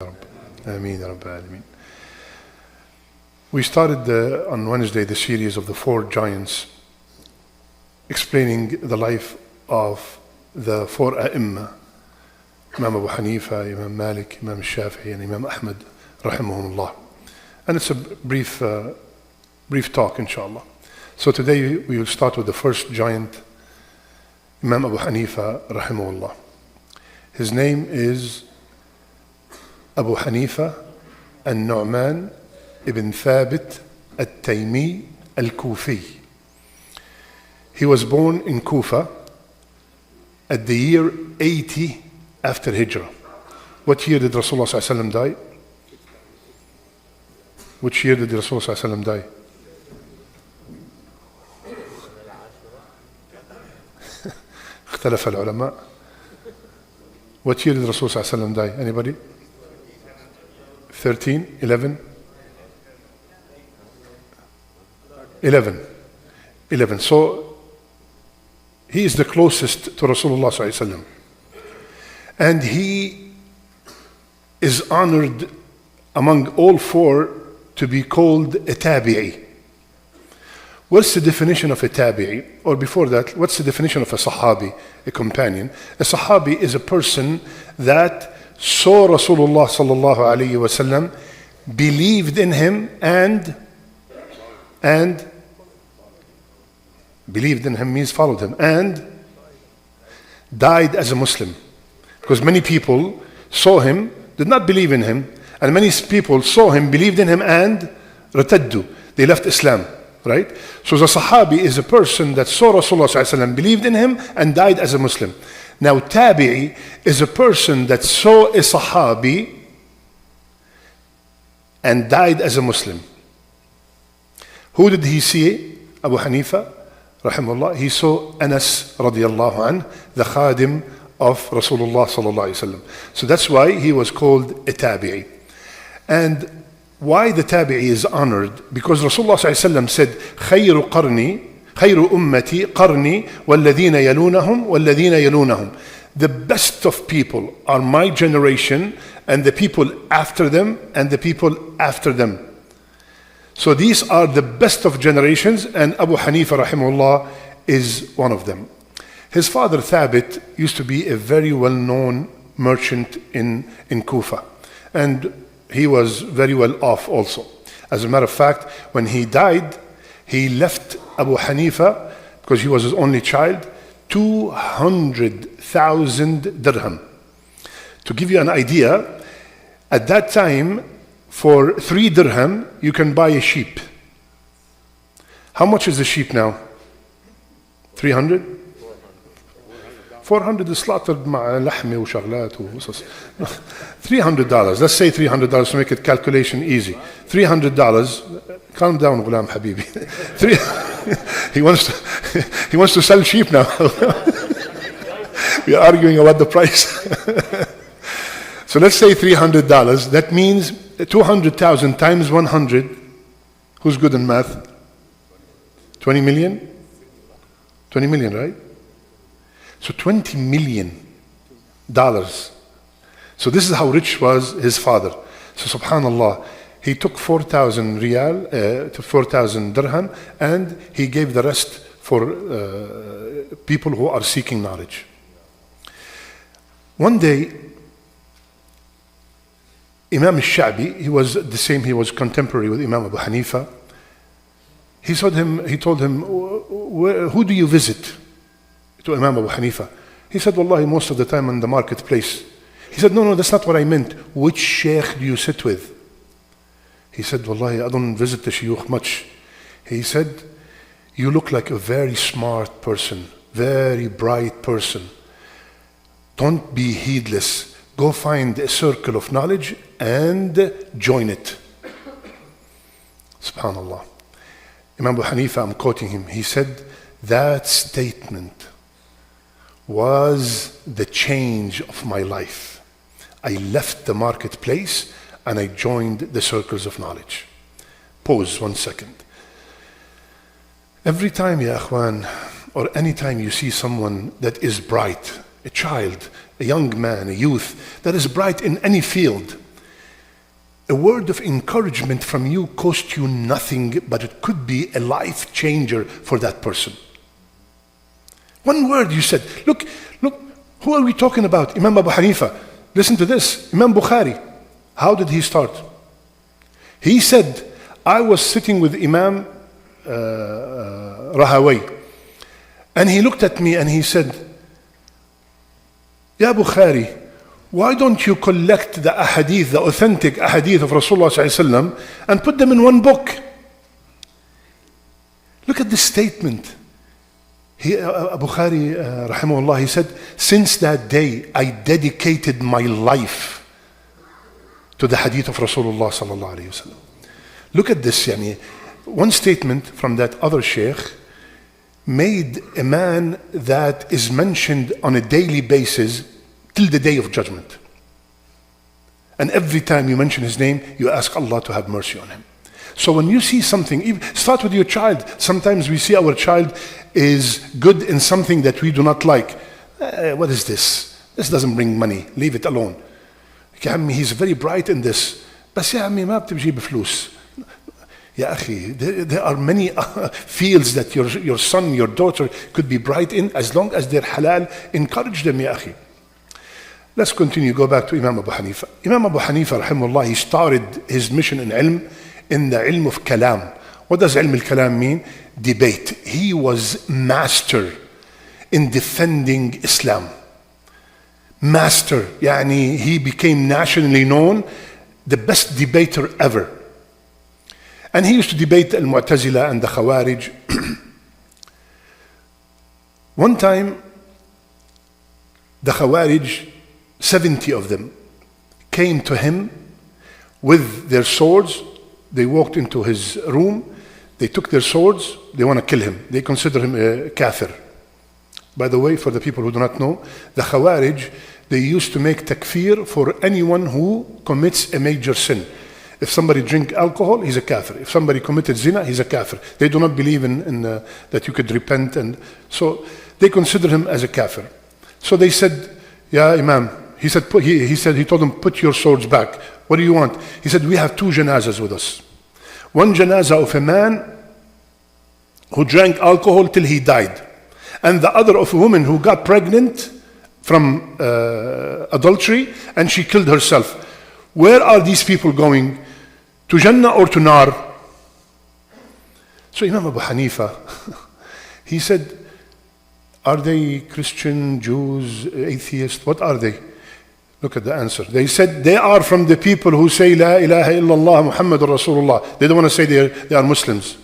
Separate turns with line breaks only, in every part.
Ameen, Rabbil Alameen. We started on Wednesday the series of the four giants, explaining the life of the four A'imma, Imam Abu Hanifa, Imam Malik, Imam Shafi'i, and Imam Ahmad, rahimahumullah. And it's a brief talk, inshallah. So today we will start with the first giant, Imam Abu Hanifa, rahimahullah. His name is Abu Hanifa al-Nu'man ibn Thabit al-Taymi al-Kufi. He was born in Kufa at the year 80 after Hijrah. What year did Rasulullah ﷺ die? Which year did Rasulullah ﷺ die? اختلف العلماء. What year did Rasulullah ﷺ die? Anybody? 13, 11? 11. So he is the closest to Rasulullah ﷺ. And he is honored among all four to be called a tabi'i. What's the definition of a tabi'i? Or before that, what's the definition of a sahabi, a companion? A sahabi is a person that saw Rasulullah sallallahu alayhi wasallam, believed in him, and believed in him means followed him, and died as a Muslim. Because many people saw him, did not believe in him, and many people saw him, believed in him, and rataddu, they left Islam. Right? So the Sahabi is a person that saw Rasulullah sallallahu alaihi wasallam, believed in him, and died as a Muslim. Now Tabi'i is a person that saw a Sahabi and died as a Muslim. Who did he see? Abu Hanifa, rahimahullah. He saw Anas radiallahu anh, the khadim of Rasulullah sallallahu alaihi wasallam. So that's why he was called a Tabi'i. And why the Tabi'i is honored? Because Rasulullah ﷺ said, خير أمتي قرني والذين يلونهم والذين يلونهم. The best of people are my generation, and the people after them, and the people after them. So these are the best of generations, and Abu Hanifa rahimahullah is one of them. His father Thabit used to be a very well-known merchant in Kufa, and he was very well off also. As a matter of fact, when he died, he left Abu Hanifa, because he was his only child, 200,000 dirham. To give you an idea, at that time, for 3 dirham, you can buy a sheep. How much is the sheep now? 300? 400 is slaughtered مع لحمة وشغلات وقصص. $300. Let's say $300 to make it calculation easy. $300. Calm down, Ghulam Habibi. He wants to sell sheep now. We are arguing about the price. So let's say $300. That means 200,000 times 100. Who's good in math? 20 million? 20 million, right? So $20 million. So this is how rich was his father. So subhanallah, he took 4,000 riyal, to 4,000 dirham, and he gave the rest for people who are seeking knowledge. One day, Imam al-Sha'bi, he was the same, he was contemporary with Imam Abu Hanifa. He told him, who do you visit? To Imam Abu Hanifa. He said, Wallahi, most of the time in the marketplace. He said, no, that's not what I meant. Which sheikh do you sit with? He said, Wallahi, I don't visit the shuyukh much. He said, you look like a very smart person, very bright person. Don't be heedless. Go find a circle of knowledge and join it. Subhanallah. Imam Abu Hanifa, I'm quoting him, he said, that statement was the change of my life. I left the marketplace and I joined the circles of knowledge. Pause 1 second. Every time, ya akhwan, or any time you see someone that is bright, a child, a young man, a youth that is bright in any field, A word of encouragement from you costs you nothing, but it could be a life changer for that person. One word you said. Look, who are we talking about? Imam Abu Hanifa. Listen to this. Imam Bukhari. How did he start? He said, I was sitting with Imam Rahaway, and he looked at me and he said, Ya Bukhari, why don't you collect the ahadith, the authentic ahadith of Rasulullah sallallahu alaihi wasallam, and put them in one book? Look at this statement. Bukhari, rahimahullah, he said, since that day, I dedicated my life to the hadith of Rasulullah sallallahu alaihi wasallam. Look at this, yani, one statement from that other sheikh made a man that is mentioned on a daily basis till the day of judgment. And every time you mention his name, you ask Allah to have mercy on him. So when you see something, start with your child. Sometimes we see our child is good in something that we do not like. What is this? This doesn't bring money. Leave it alone. He's very bright in this. بس يا عمي ما بتجيب فلوس. يا أخي, there are many fields that your son, your daughter could be bright in, as long as they're halal. Encourage them, يا أخي. Let's continue. Go back to Imam Abu Hanifa. Imam Abu Hanifa, rahimahullah, he started his mission in ilm, in the ilm of kalam. What does ilm al-kalam mean? Debate. He was master in defending Islam. Master. Yani he became nationally known, the best debater ever. And he used to debate al-Mu'tazila and the Khawarij. One time, the Khawarij, 70 of them, came to him with their swords. They walked into his room. They took their swords. They want to kill him. They consider him a kafir. By the way, for the people who do not know, the Khawarij, they used to make takfir for anyone who commits a major sin. If somebody drink alcohol, he's a kafir. If somebody committed zina, he's a kafir. They do not believe in that you could repent, and so they consider him as a kafir. So they said, "Ya Imam," he said. He told them, "Put your swords back. What do you want?" He said, "We have two janazas with us. One janaza of a man who drank alcohol till he died, and the other of a woman who got pregnant from adultery and she killed herself. Where are these people going? To Jannah or to Nar?" So Imam Abu Hanifa, he said, "Are they Christian, Jews, atheists? What are they?" Look at the answer. They said, "They are from the people who say La ilaha illallah Muhammadur Rasulullah." They don't want to say they are Muslims.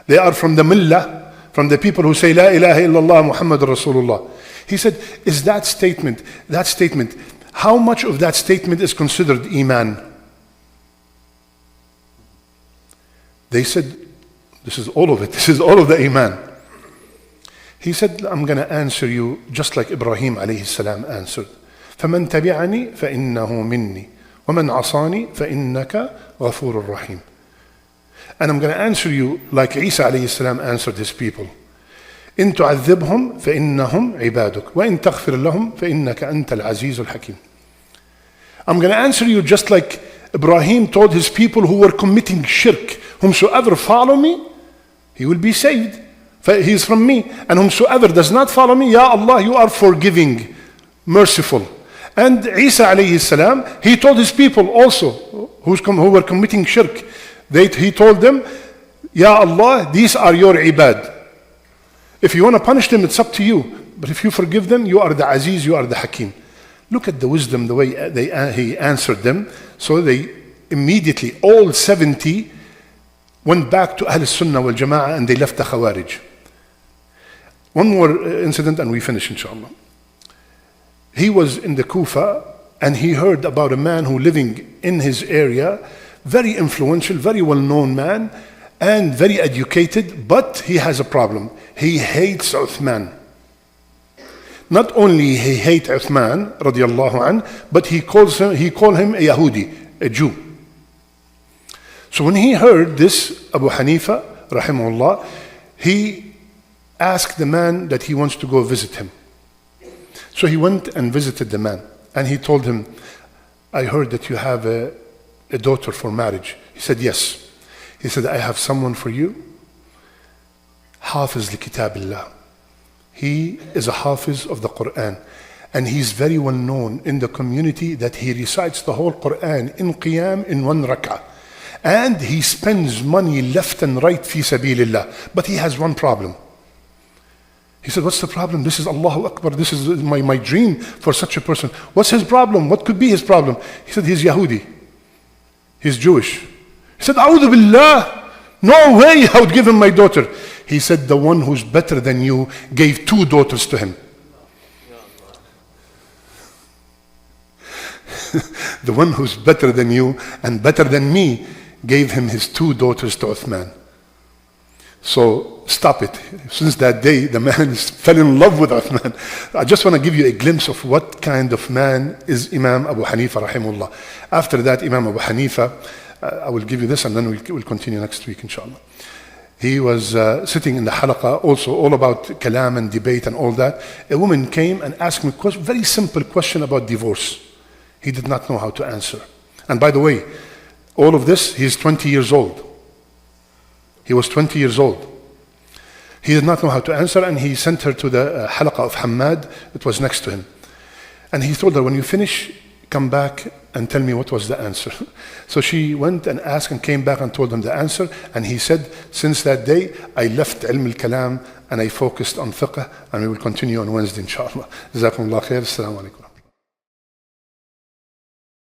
They are from the millah, from the people who say La ilaha illallah Muhammadur Rasulullah. He said, is that statement, how much of that statement is considered iman? They said, this is all of it. This is all of the iman. He said, I'm going to answer you just like Ibrahim alayhi salam answered. فَمَنْ تَبِعَنِي فَإِنَّهُ مِنِّي وَمَنْ عَصَانِي فَإِنَّكَ غَفُورٌ رَحِيمٌ. And I'm going to answer you like Isa alayhi salam answered his people. إن تعذبهم فإنهم عبادك وإن تغفر لهم فإنك أنت العزيز الحكيم. I'm going to answer you just like Ibrahim told his people who were committing shirk, whomsoever follow me, he will be saved. He is from me. And whomsoever does not follow me, Ya Allah, you are forgiving, merciful. And Isa alayhi salam, he told his people also who were committing shirk, he told them, Ya Allah, these are your ibad. If you want to punish them, it's up to you. But if you forgive them, you are the Aziz, you are the Hakim. Look at the wisdom, the way he answered them. So they immediately, all 70, went back to Ahl Sunnah wal Jama'ah and they left the Khawarij. One more incident and we finish, inshallah. He was in the Kufa and he heard about a man who living in his area, very influential, very well-known man, and very educated, but he has a problem. He hates Uthman. Not only he hates Uthman, radiallahu an, but he called him a Yahudi, a Jew. So when he heard this, Abu Hanifa, rahimahullah, he asked the man that he wants to go visit him. So he went and visited the man, and he told him, I heard that you have a a daughter for marriage? He said, yes. He said, I have someone for you, Hafiz li Kitabillah. He is a Hafiz of the Quran. And he's very well known in the community that he recites the whole Quran in Qiyam in one rak'ah. And he spends money left and right fi sabilillah. But he has one problem. He said, what's the problem? This is Allahu Akbar. This is my dream for such a person. What's his problem? What could be his problem? He said, he's Yahudi. He's Jewish. He said, A'udhu Billah. No way I would give him my daughter. He said, the one who's better than you gave 2 daughters to him. The one who's better than you and better than me gave him his 2 daughters to Uthman. So stop it. Since that day, the man fell in love with Uthman. I just want to give you a glimpse of what kind of man is Imam Abu Hanifa rahimullah. After that, Imam Abu Hanifa, I will give you this and then we'll continue next week inshallah. He was sitting in the halaqah, also all about kalam and debate and all that. A woman came and asked him a very simple question about divorce. He did not know how to answer. And by the way, all of this, he's 20 years old. He was 20 years old. He did not know how to answer, and he sent her to the halaqah of Hamad. It was next to him. And he told her, when you finish, come back and tell me what was the answer. So she went and asked and came back and told him the answer. And he said, since that day, I left ilm al-kalam and I focused on fiqh, and we will continue on Wednesday, inshallah. Jazakumullah khair. Assalamu alaikum.